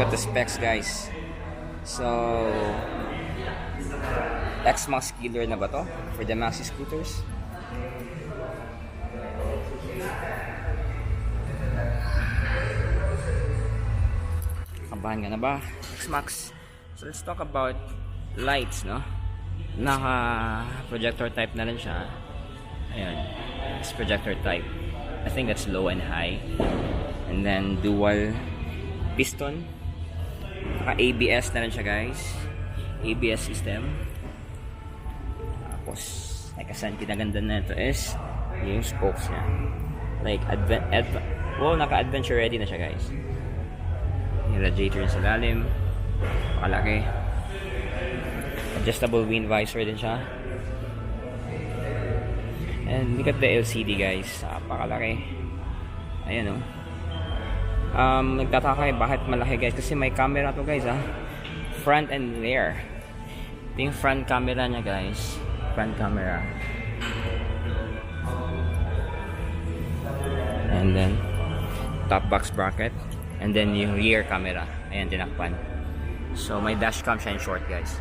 Look at the specs, guys. So, X-Max killer na ba to for the maxi scooters? Kabahan ka na ba? X-Max. So let's talk about lights, no? Naka projector type na rin siya. Ayan, it's projector type. I think that's low and high. And then dual piston. Naka ABS na rin siya, guys. ABS system. Tapos nakasan kinaganda na ito is yung spokes niya. Like naka-adventure ready na siya, guys. Yung radiator sa lalim. Pakalaki. Adjustable wind visor din siya. And look at the LCD, guys. Pakalaki. Ayan, oh. Nagtataka kayo bakit malaki, guys, kasi may camera to, guys, front and rear. Ito yung front camera niya, guys. Front camera. And then top box bracket. And then yung rear camera. Ayan, tinakpan. So may dash cam siya in short, guys.